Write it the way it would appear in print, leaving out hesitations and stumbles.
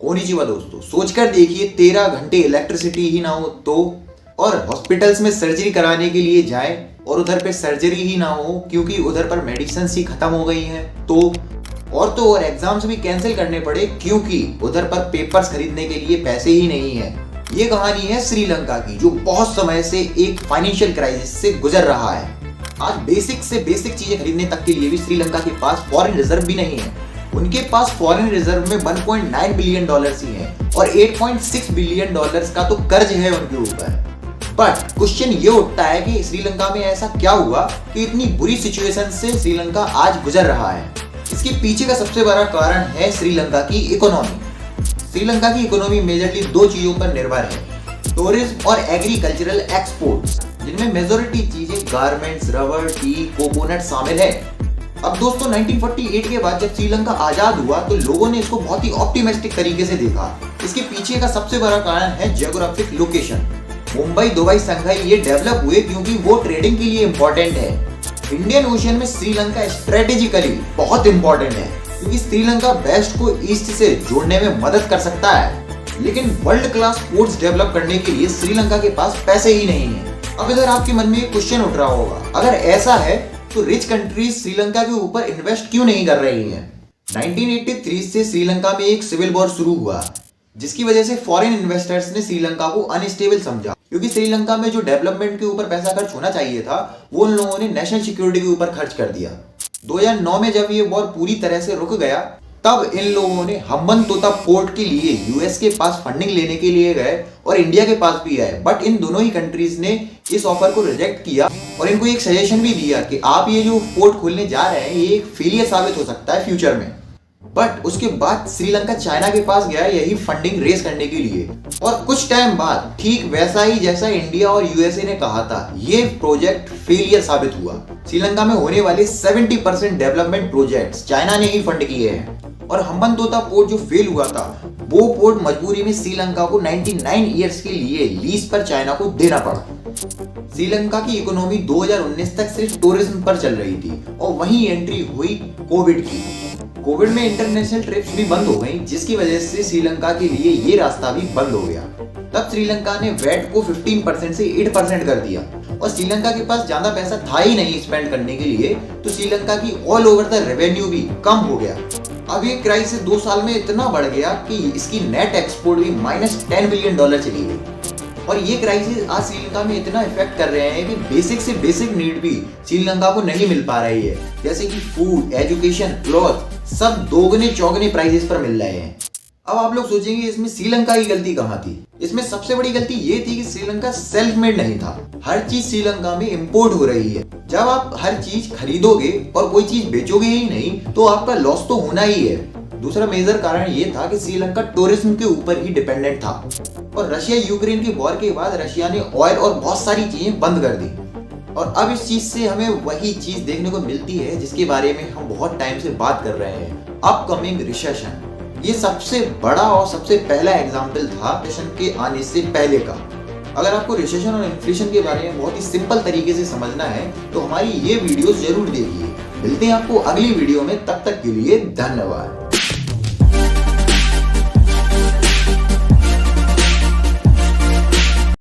Konnichiwa दोस्तों, सोचकर देखिए 13 घंटे इलेक्ट्रिसिटी ही ना हो तो, और हॉस्पिटल्स में सर्जरी कराने के लिए जाए और उधर पे सर्जरी ही ना हो क्योंकि उधर पर मेडिसिन ही खत्म हो गई हैं और एग्जाम्स भी कैंसिल करने पड़े क्योंकि उधर पर पेपर्स खरीदने के लिए पैसे ही नहीं है। ये कहानी है श्रीलंका की, जो बहुत समय से एक फाइनेंशियल क्राइसिस से गुजर रहा है। आज बेसिक से बेसिक चीजें खरीदने तक के लिए भी श्रीलंका के पास फॉरेन रिजर्व भी नहीं है। उनके पास फॉरेन रिजर्व में 1.9 बिलियन डॉलर्स ही हैं और 8.6 बिलियन डॉलर्स का तो कर्ज है उनके ऊपर। बट क्वेश्चन ये उठता है कि श्रीलंका में ऐसा क्या हुआ कि इतनी बुरी सिचुएशन से श्रीलंका आज गुजर रहा है। इसके पीछे का सबसे बड़ा कारण है श्रीलंका की इकोनॉमी। श्रीलंका की इकोनॉमी मेजरली दो चीजों पर निर्भर है, टूरिज्म और एग्रीकल्चरल एक्सपोर्ट्स, जिनमें मेजॉरिटी चीजें गारमेंट्स, रबर, टी, कोकोनट शामिल है। अब दोस्तों 1948 के बाद जब श्रीलंका आजाद हुआ तो लोगों ने इसको बहुत ही ऑप्टिमिस्टिक तरीके से देखा। इसके पीछे का सबसे बड़ा कारण है geographic location. Mumbai, Dubai, Shanghai ये डेवलप हुए क्योंकि वो ट्रेडिंग के लिए इंपॉर्टेंट है। इंडियन ओशन में श्रीलंका स्ट्रेटेजिकली बहुत इंपॉर्टेंट है क्योंकि श्रीलंका वेस्ट को ईस्ट से जोड़ने में मदद कर सकता है। लेकिन वर्ल्ड क्लास पोर्ट्स डेवलप करने के लिए श्रीलंका के पास पैसे ही नहीं है। अब इधर आपके मन में एक क्वेश्चन उठ रहा होगा, अगर ऐसा है तो रिच कंट्रीज श्रीलंका के ऊपर इन्वेस्ट क्यों नहीं कर रही हैं? 1983 से श्रीलंका में एक सिविल वॉर शुरू हुआ जिसकी वजह से फॉरेन इन्वेस्टर्स ने श्रीलंका को अनस्टेबल समझा क्योंकि श्रीलंका में जो डेवलपमेंट के ऊपर पैसा खर्च होना चाहिए था वो उन लोगों ने नेशनल सिक्योरिटी के ऊपर खर्च कर दिया। 2009 में जब ये वॉर पूरी तरह से रुक गया तब इन लोगों ने हम्बनतोता पोर्ट के लिए यूएस के पास फंडिंग लेने के लिए गए और इंडिया के पास भी आए, बट इन दोनों ही कंट्रीज ने इस ऑफर को रिजेक्ट किया और इनको एक सजेशन भी दिया कि आप ये जो पोर्ट खोलने जा रहे हैं ये एक फेलियर साबित हो सकता है फ्यूचर में। बट उसके बाद श्रीलंका चाइना के पास गया यही फंडिंग रेस करने के लिए और कुछ टाइम बाद ठीक वैसा ही जैसा इंडिया और यूएसए ने कहा था ये प्रोजेक्ट फेलियर साबित हुआ। श्रीलंका में होने वाले 70% डेवलपमेंट प्रोजेक्ट्स चाइना ने ही फंड किए हैं और हम्बनतोता पोर्ट जो फेल हुआ था वो पोर्ट मजबूरी में श्रीलंका को 99 ईयर्स के लिए लीज पर चाइना को देना पड़ा। श्रीलंका की इकोनॉमी 2019 तक सिर्फ टूरिज्म पर चल रही थी और वहीं एंट्री हुई कोविड की। कोविड में इंटरनेशनल ट्रिप्स भी बंद हो गई जिसकी वजह से श्रीलंका के लिए ये रास्ता भी बंद हो गया। तब श्रीलंका ने वैट को 15% से 8% कर दिया और श्रीलंका के पास ज्यादा पैसा था ही नहीं स्पेंड करने के लिए, तो श्रीलंका की ऑल ओवर द रेवेन्यू भी कम हो गया। अब ये क्राइसिस 2 साल में इतना बढ़ गया कि इसकी नेट एक्सपोर्ट भी -10 बिलियन डॉलर चली गई और ये क्राइसिस आज श्रीलंका में इतना इफेक्ट कर रहे हैं कि बेसिक से बेसिक नीड भी श्रीलंका को नहीं मिल पा रही है, जैसे कि फूड, एजुकेशन, क्लॉथ, सब दोगुने चौगुने प्राइसेस पर मिल रहे हैं। अब आप लोग सोचेंगे इसमें श्रीलंका की गलती कहाँ थी? इसमें सबसे बड़ी गलती ये थी कि श्रीलंका सेल्फ मेड नहीं था। हर चीज श्रीलंका में इंपोर्ट हो रही है। जब आप हर चीज खरीदोगे और कोई चीज बेचोगे ही नहीं तो आपका लॉस तो होना ही है। दूसरा मेजर कारण ये था कि श्रीलंका टूरिज्म के ऊपर ही डिपेंडेंट था और रशिया यूक्रेन के वॉर के बाद रशिया ने ऑयल और बहुत सारी चीजें बंद कर दी और अब इस चीज से हमें वही चीज देखने को मिलती है जिसके बारे में हम बहुत टाइम से बात कर रहे हैं, अपकमिंग रिसेशन। ये सबसे बड़ा और सबसे पहला एग्जाम्पल था रिसेशन के आने से पहले का। अगर आपको रिसेशन और इन्फ्लेशन के बारे में बहुत ही सिंपल तरीके से समझना है तो हमारी ये वीडियो जरूर देखिए। मिलते हैं आपको अगली वीडियो में, तब तक के लिए धन्यवाद।